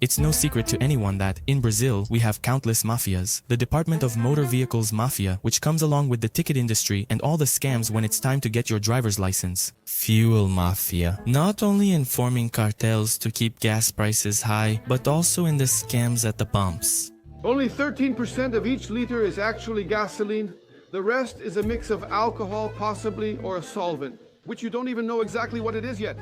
It's no secret to anyone that, in Brazil, we have countless mafias. The Department of Motor Vehicles Mafia, which comes along with the ticket industry and all the scams when it's time to get your driver's license. Fuel Mafia. Not only informing cartels to keep gas prices high, but also in the scams at the pumps. Only 13% of each liter is actually gasoline. The rest is a mix of alcohol, possibly, or a solvent, which you don't even know exactly what it is yet.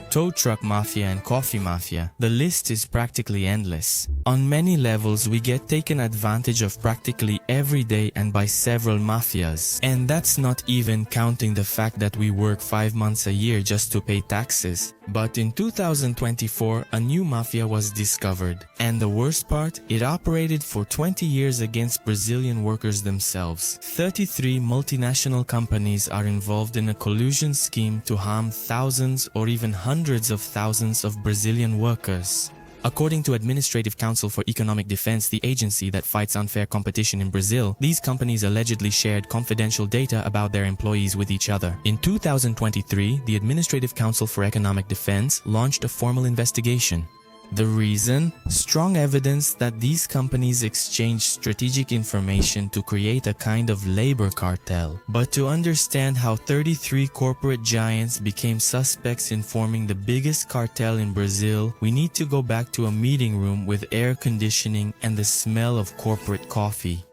Tow truck mafia and coffee mafia. The list is practically endless. On many levels, we get taken advantage of practically every day and by several mafias. And that's not even counting the fact that we work 5 months a year just to pay taxes. But in 2024, a new mafia was discovered. And the worst part, it operated for 20 years against Brazilian workers themselves. 33 multinational companies are involved in a collusion scheme to harm thousands or even hundreds of thousands of Brazilian workers. According to Administrative Council for Economic Defense, the agency that fights unfair competition in Brazil, these companies allegedly shared confidential data about their employees with each other. In 2023, the Administrative Council for Economic Defense launched a formal investigation. The reason? Strong evidence that these companies exchanged strategic information to create a kind of labor cartel. But to understand how 33 corporate giants became suspects in forming the biggest cartel in Brazil, we need to go back to a meeting room with air conditioning and the smell of corporate coffee.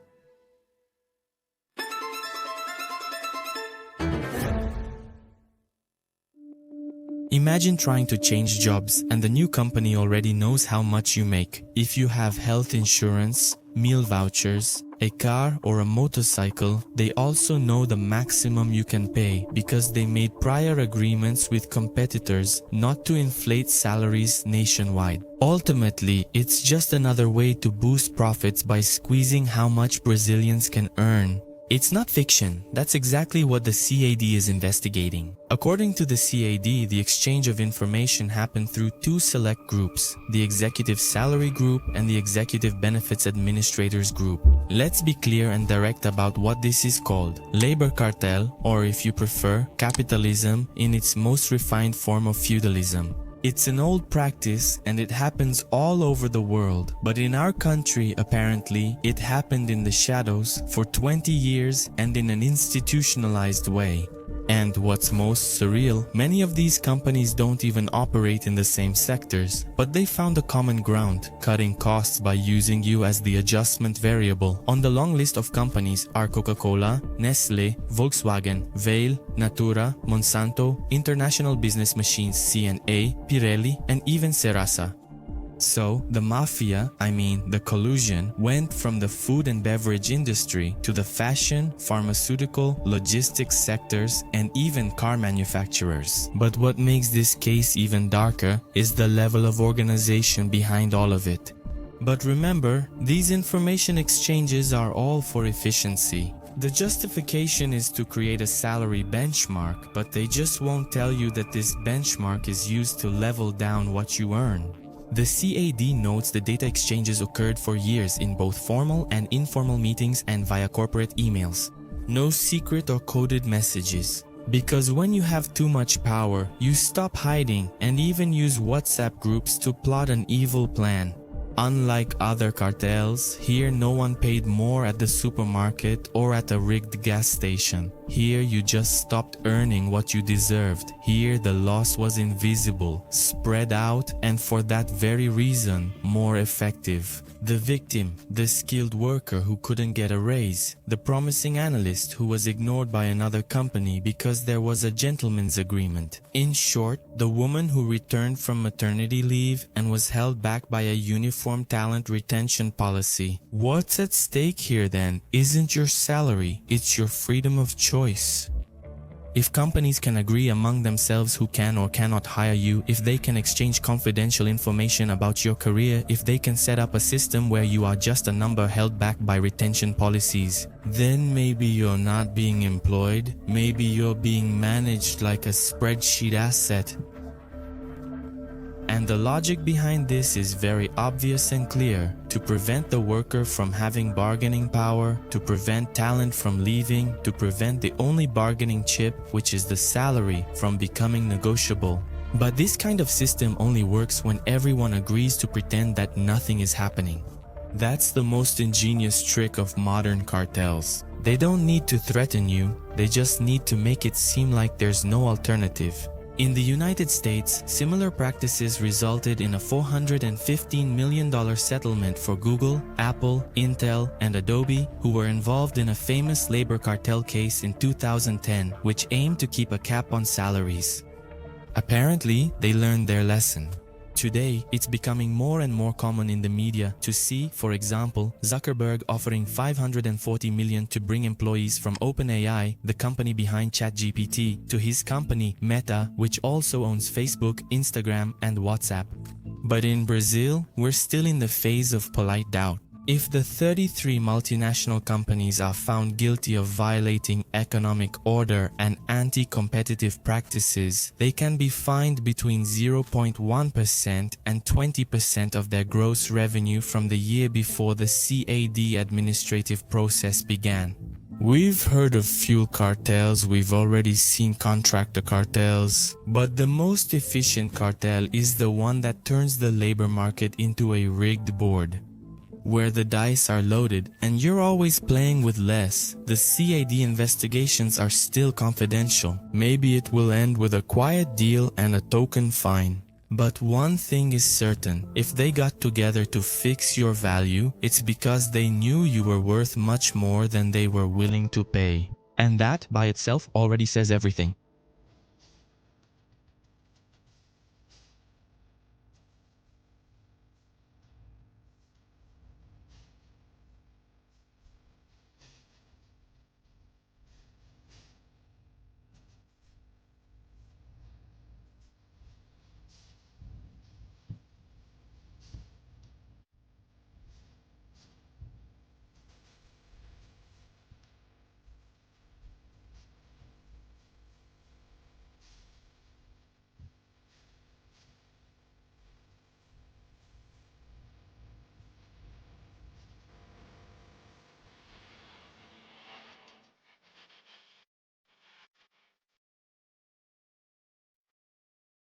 Imagine trying to change jobs and the new company already knows how much you make. If you have health insurance, meal vouchers, a car or a motorcycle, they also know the maximum you can pay because they made prior agreements with competitors not to inflate salaries nationwide. Ultimately, it's just another way to boost profits by squeezing how much Brazilians can earn. It's not fiction. That's exactly what the CAD is investigating. According to the CAD, the exchange of information happened through two select groups, the Executive Salary Group and the Executive Benefits Administrators Group. Let's be clear and direct about what this is called. Labor cartel, or if you prefer, capitalism in its most refined form of feudalism. It's an old practice and it happens all over the world, but in our country, apparently, it happened in the shadows for 20 years and in an institutionalized way. And what's most surreal, many of these companies don't even operate in the same sectors, but they found a common ground, cutting costs by using you as the adjustment variable. On the long list of companies are Coca-Cola, Nestlé, Volkswagen, Vale, Natura, Monsanto, International Business Machines C&A, Pirelli, and even Serasa. So, the mafia, the collusion, went from the food and beverage industry to the fashion, pharmaceutical, logistics sectors, and even car manufacturers. But what makes this case even darker is the level of organization behind all of it. But remember, these information exchanges are all for efficiency. The justification is to create a salary benchmark, but they just won't tell you that this benchmark is used to level down what you earn. The CAD notes the data exchanges occurred for years in both formal and informal meetings and via corporate emails. No secret or coded messages. Because when you have too much power, you stop hiding and even use WhatsApp groups to plot an evil plan. Unlike other cartels, here no one paid more at the supermarket or at a rigged gas station. Here you just stopped earning what you deserved. Here the loss was invisible, spread out, and for that very reason, more effective. The victim, the skilled worker who couldn't get a raise, the promising analyst who was ignored by another company because there was a gentleman's agreement. In short, the woman who returned from maternity leave and was held back by a uniform talent retention policy. What's at stake here then isn't your salary, it's your freedom of choice. If companies can agree among themselves who can or cannot hire you, if they can exchange confidential information about your career, if they can set up a system where you are just a number held back by retention policies, then maybe you're not being employed, maybe you're being managed like a spreadsheet asset. And the logic behind this is very obvious and clear. To prevent the worker from having bargaining power, to prevent talent from leaving, to prevent the only bargaining chip, which is the salary, from becoming negotiable. But this kind of system only works when everyone agrees to pretend that nothing is happening. That's the most ingenious trick of modern cartels. They don't need to threaten you, they just need to make it seem like there's no alternative. In the United States, similar practices resulted in a $415 million settlement for Google, Apple, Intel, and Adobe, who were involved in a famous labor cartel case in 2010, which aimed to keep a cap on salaries. Apparently, they learned their lesson. Today, it's becoming more and more common in the media to see, for example, Zuckerberg offering $540 million to bring employees from OpenAI, the company behind ChatGPT, to his company, Meta, which also owns Facebook, Instagram, and WhatsApp. But in Brazil, we're still in the phase of polite doubt. If the 33 multinational companies are found guilty of violating economic order and anti-competitive practices, they can be fined between 0.1% and 20% of their gross revenue from the year before the CAD administrative process began. We've heard of fuel cartels, we've already seen contractor cartels, but the most efficient cartel is the one that turns the labor market into a rigged board, where the dice are loaded and you're always playing with less. The CAD investigations are still confidential. Maybe it will end with a quiet deal and a token fine. But one thing is certain, if they got together to fix your value, it's because they knew you were worth much more than they were willing to pay. And that by itself already says everything.